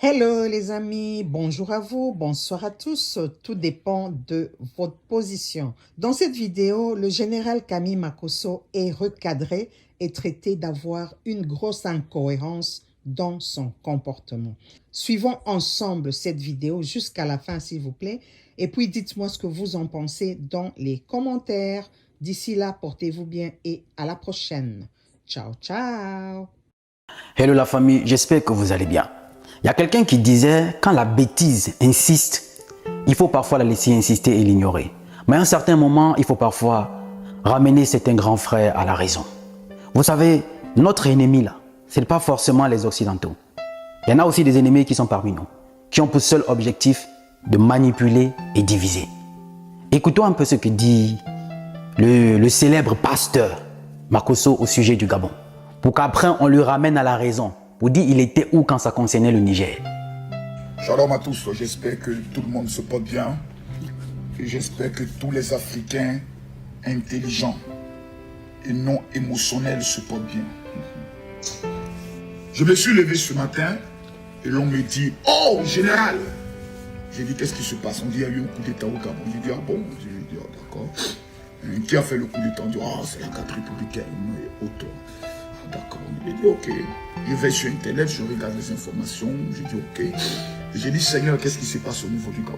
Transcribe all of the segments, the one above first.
Hello les amis, bonjour à vous, bonsoir à tous, tout dépend de votre position. Dans cette vidéo, le général Camille Makosso est recadré et traité d'avoir une grosse incohérence dans son comportement. Suivons ensemble cette vidéo jusqu'à la fin s'il vous plaît et puis dites-moi ce que vous en pensez dans les commentaires. D'ici là, portez-vous bien et à la prochaine. Ciao, ciao. Hello la famille, j'espère que vous allez bien. Il y a quelqu'un qui disait, quand la bêtise insiste, il faut parfois la laisser insister et l'ignorer. Mais à un certain moment, il faut parfois ramener certains grands frères à la raison. Vous savez, notre ennemi là, ce n'est pas forcément les Occidentaux. Il y en a aussi des ennemis qui sont parmi nous, qui ont pour seul objectif de manipuler et diviser. Écoutons un peu ce que dit le célèbre pasteur Makosso au sujet du Gabon, pour qu'après on lui ramène à la raison, pour dire il était où quand ça concernait le Niger. Shalom à tous, j'espère que tout le monde se porte bien et j'espère que tous les Africains intelligents et non émotionnels se portent bien. Je me suis levé ce matin et l'on me dit « Oh, général !» J'ai dit « Qu'est-ce qui se passe ?» On dit « Il y a eu un coup d'état au Gabon. » J'ai dit « Ah bon ?» J'ai dit « Ah d'accord. Qui a fait le coup d'état ?» On dit « Ah, c'est la carte républicaine et autres. » D'accord. J'ai dit ok. Je vais sur internet, je regarde les informations. J'ai dit ok. J'ai dit Seigneur, qu'est-ce qui se passe au niveau du Gabon?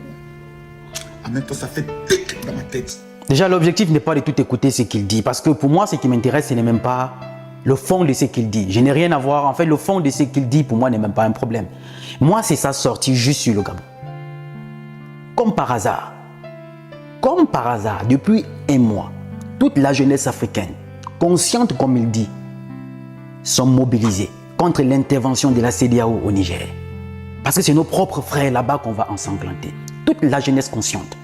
En même temps, ça fait tic dans ma tête. Déjà, l'objectif n'est pas de tout écouter ce qu'il dit. Parce que pour moi, ce qui m'intéresse, ce n'est même pas le fond de ce qu'il dit. Je n'ai rien à voir. En fait, le fond de ce qu'il dit, pour moi, n'est même pas un problème. Moi, c'est sa sortie juste sur le Gabon. Comme par hasard, depuis un mois, toute la jeunesse africaine, consciente comme il dit, sont mobilisés contre l'intervention de la CEDEAO au Niger. Parce que c'est nos propres frères là-bas qu'on va ensanglanter. Toute la jeunesse consciente.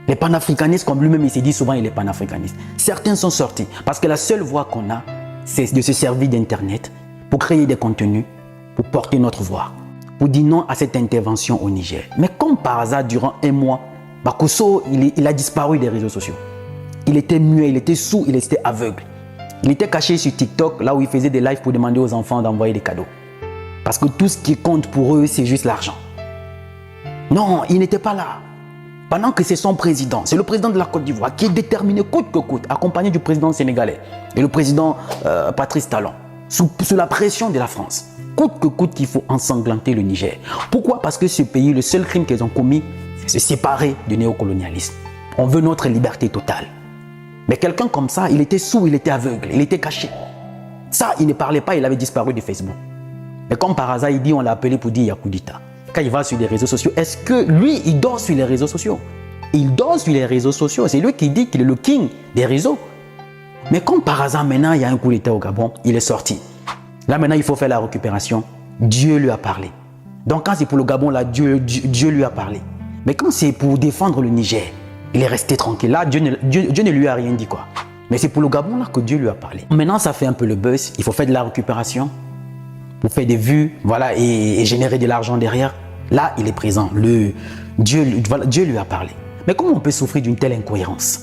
Les panafricanistes, comme lui-même il s'est dit souvent, il est panafricaniste. Certains sont sortis parce que la seule voie qu'on a, c'est de se servir d'Internet pour créer des contenus, pour porter notre voix, pour dire non à cette intervention au Niger. Mais comme par hasard, durant un mois, Makosso, il a disparu des réseaux sociaux. Il était muet, il était sourd, il était aveugle. Il était caché sur TikTok, là où il faisait des lives pour demander aux enfants d'envoyer des cadeaux. Parce que tout ce qui compte pour eux, c'est juste l'argent. Non, il n'était pas là. Pendant que c'est son président, c'est le président de la Côte d'Ivoire qui est déterminé coûte que coûte, accompagné du président sénégalais et le président Patrice Talon, sous la pression de la France. Coûte que coûte qu'il faut ensanglanter le Niger. Pourquoi? Parce que ce pays, le seul crime qu'ils ont commis, c'est se séparer du néocolonialisme. On veut notre liberté totale. Mais quelqu'un comme ça, il était sourd, il était aveugle, il était caché. Ça, il ne parlait pas, il avait disparu de Facebook. Mais comme par hasard, il dit, on l'a appelé pour dire il y a coup d'État. Quand il va sur les réseaux sociaux, est-ce que lui, il dort sur les réseaux sociaux? Il dort sur les réseaux sociaux. C'est lui qui dit qu'il est le king des réseaux. Mais comme par hasard, maintenant, il y a un coup d'État au Gabon, il est sorti. Là, maintenant, il faut faire la récupération. Dieu lui a parlé. Donc, quand c'est pour le Gabon, là, Dieu lui a parlé. Mais quand c'est pour défendre le Niger, il est resté tranquille. Là, Dieu ne lui a rien dit quoi. Mais c'est pour le Gabon là que Dieu lui a parlé. Maintenant, ça fait un peu le buzz. Il faut faire de la récupération pour faire des vues, voilà, et générer de l'argent derrière. Là, il est présent. Dieu lui a parlé. Mais comment on peut souffrir d'une telle incohérence?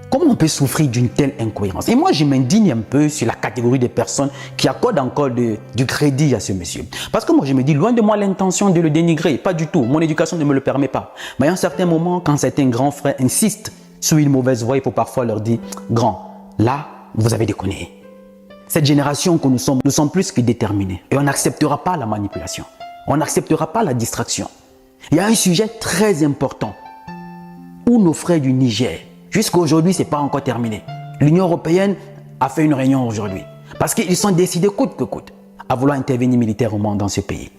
Comment on peut souffrir d'une telle incohérence? Et moi, je m'indigne un peu sur la catégorie des personnes qui accordent encore du crédit à ce monsieur. Parce que moi, je me dis, loin de moi l'intention de le dénigrer, pas du tout. Mon éducation ne me le permet pas. Mais à un certain moment, quand certains grands frères insistent sur une mauvaise voie, il faut parfois leur dire, grand, là, vous avez déconné. Cette génération que nous sommes plus que déterminés. Et on n'acceptera pas la manipulation. On n'acceptera pas la distraction. Il y a un sujet très important où nos frères du Niger, jusqu'à aujourd'hui, ce n'est pas encore terminé. L'Union européenne a fait une réunion aujourd'hui. Parce qu'ils sont décidés coûte que coûte à vouloir intervenir militairement dans ce pays.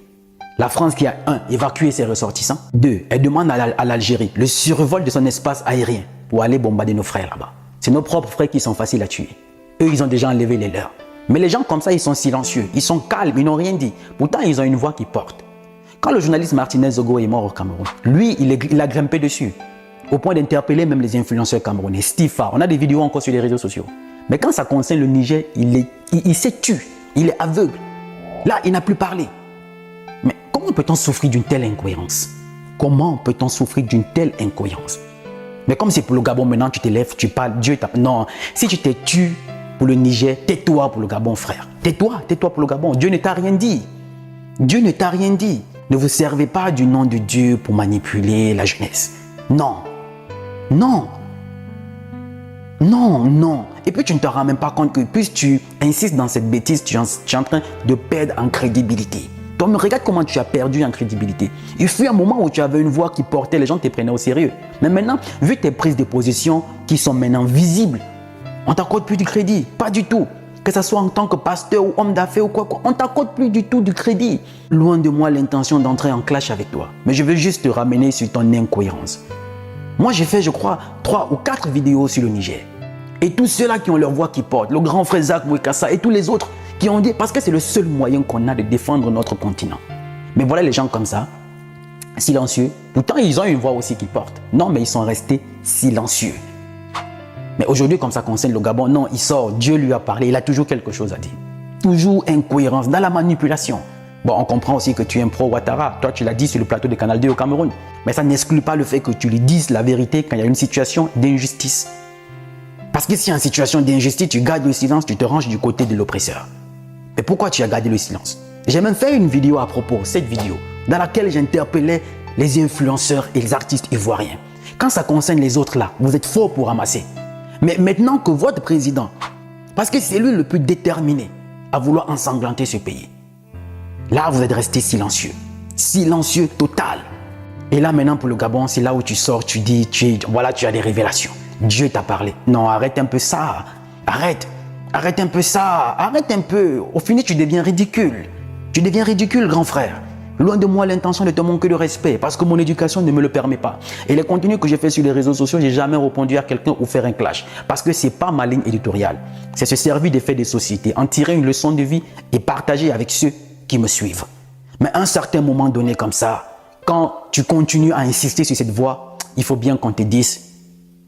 La France qui a, 1, évacué ses ressortissants. 2, elle demande à l'Algérie le survol de son espace aérien pour aller bombarder nos frères là-bas. C'est nos propres frères qui sont faciles à tuer. Eux, ils ont déjà enlevé les leurs. Mais les gens comme ça, ils sont silencieux. Ils sont calmes, ils n'ont rien dit. Pourtant, ils ont une voix qui porte. Quand le journaliste Martinez Zogo est mort au Cameroun, lui, il a grimpé dessus. Au point d'interpeller même les influenceurs camerounais. Stifa, on a des vidéos encore sur les réseaux sociaux. Mais quand ça concerne le Niger, il s'est tué, il est aveugle. Là, il n'a plus parlé. Mais comment peut-on souffrir d'une telle incohérence? Comment peut-on souffrir d'une telle incohérence? Mais comme c'est pour le Gabon, maintenant tu te lèves, tu parles, Dieu t'a... Non, si tu t'es tué pour le Niger, tais-toi pour le Gabon, frère. Tais-toi pour le Gabon. Dieu ne t'a rien dit. Dieu ne t'a rien dit. Ne vous servez pas du nom de Dieu pour manipuler la jeunesse. Non. Non. Non, non. Et puis tu ne te rends même pas compte que plus tu insistes dans cette bêtise, tu es en train de perdre en crédibilité. Toi, regarde comment tu as perdu en crédibilité. Il fut un moment où tu avais une voix qui portait, les gens te prenaient au sérieux. Mais maintenant, vu tes prises de position qui sont maintenant visibles, on t'accorde plus du crédit. Pas du tout. Que ce soit en tant que pasteur ou homme d'affaires ou quoi, on t'accorde plus du tout du crédit. Loin de moi l'intention d'entrer en clash avec toi. Mais je veux juste te ramener sur ton incohérence. Moi, j'ai fait, je crois, 3 ou 4 vidéos sur le Niger. Et tous ceux-là qui ont leur voix qui porte, le grand frère Zach Mouekassa et tous les autres qui ont dit, parce que c'est le seul moyen qu'on a de défendre notre continent. Mais voilà les gens comme ça, silencieux. Pourtant, ils ont une voix aussi qui porte. Non, mais ils sont restés silencieux. Mais aujourd'hui, comme ça concerne le Gabon, non, il sort, Dieu lui a parlé, il a toujours quelque chose à dire. Toujours incohérence dans la manipulation. Bon, on comprend aussi que tu es un pro-Ouattara. Toi, tu l'as dit sur le plateau de Canal 2 au Cameroun. Mais ça n'exclut pas le fait que tu lui dises la vérité quand il y a une situation d'injustice. Parce que si en situation d'injustice, tu gardes le silence, tu te ranges du côté de l'oppresseur. Mais pourquoi tu as gardé le silence? J'ai même fait une vidéo à propos, cette vidéo, dans laquelle j'interpellais les influenceurs et les artistes ivoiriens. Quand ça concerne les autres là, vous êtes forts pour ramasser. Mais maintenant que votre président, parce que c'est lui le plus déterminé à vouloir ensanglanter ce pays, là vous êtes resté silencieux. Silencieux total. Et là maintenant pour le Gabon, c'est là où tu sors, tu dis, voilà, tu as des révélations. Dieu t'a parlé. Non, arrête un peu ça. Arrête. Arrête un peu ça. Arrête un peu. Au final, tu deviens ridicule. Tu deviens ridicule, grand frère. Loin de moi l'intention de te manquer de respect parce que mon éducation ne me le permet pas. Et les contenus que j'ai fait sur les réseaux sociaux, j'ai jamais répondu à quelqu'un ou faire un clash. Parce que c'est pas ma ligne éditoriale. C'est se servir des faits des sociétés, en tirer une leçon de vie et partager avec ceux qui me suivent. Mais à un certain moment donné comme ça, quand tu continues à insister sur cette voie, il faut bien qu'on te dise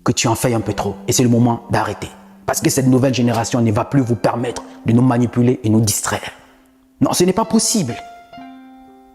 que tu en fais un peu trop. Et c'est le moment d'arrêter. Parce que cette nouvelle génération ne va plus vous permettre de nous manipuler et nous distraire. Non, ce n'est pas possible.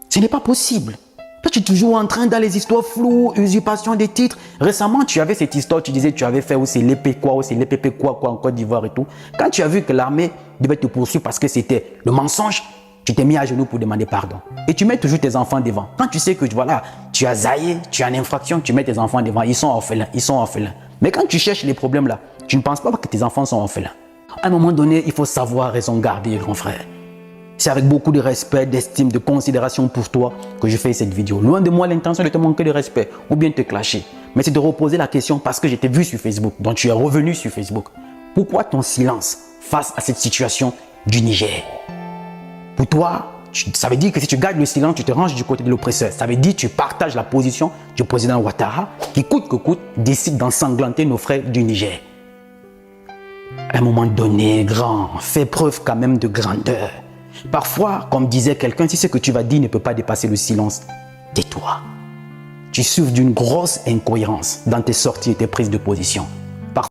Ce n'est pas possible. Toi, tu es toujours en train dans les histoires floues, usurpation des titres. Récemment, tu avais cette histoire, tu disais, tu avais fait aussi l'épée quoi, aussi l'épée quoi en Côte d'Ivoire et tout. Quand tu as vu que l'armée devait te poursuivre parce que c'était le mensonge, tu t'es mis à genoux pour demander pardon. Et tu mets toujours tes enfants devant. Quand tu sais que voilà, tu as zaillé, tu as une infraction, tu mets tes enfants devant, ils sont orphelins, ils sont orphelins. Mais quand tu cherches les problèmes là, tu ne penses pas que tes enfants sont orphelins. À un moment donné, il faut savoir raison garder, grand frère. C'est avec beaucoup de respect, d'estime, de considération pour toi que je fais cette vidéo. Loin de moi l'intention de te manquer de respect ou bien de te clasher. Mais c'est de reposer la question parce que je t'ai vu sur Facebook, donc tu es revenu sur Facebook. Pourquoi ton silence face à cette situation du Niger? Pour toi, ça veut dire que si tu gardes le silence, tu te ranges du côté de l'oppresseur. Ça veut dire que tu partages la position du président Ouattara qui, coûte que coûte, décide d'ensanglanter nos frères du Niger. À un moment donné, grand, fais preuve quand même de grandeur. Parfois, comme disait quelqu'un, si ce que tu vas dire ne peut pas dépasser le silence, tais-toi. Tu souffres d'une grosse incohérence dans tes sorties et tes prises de position.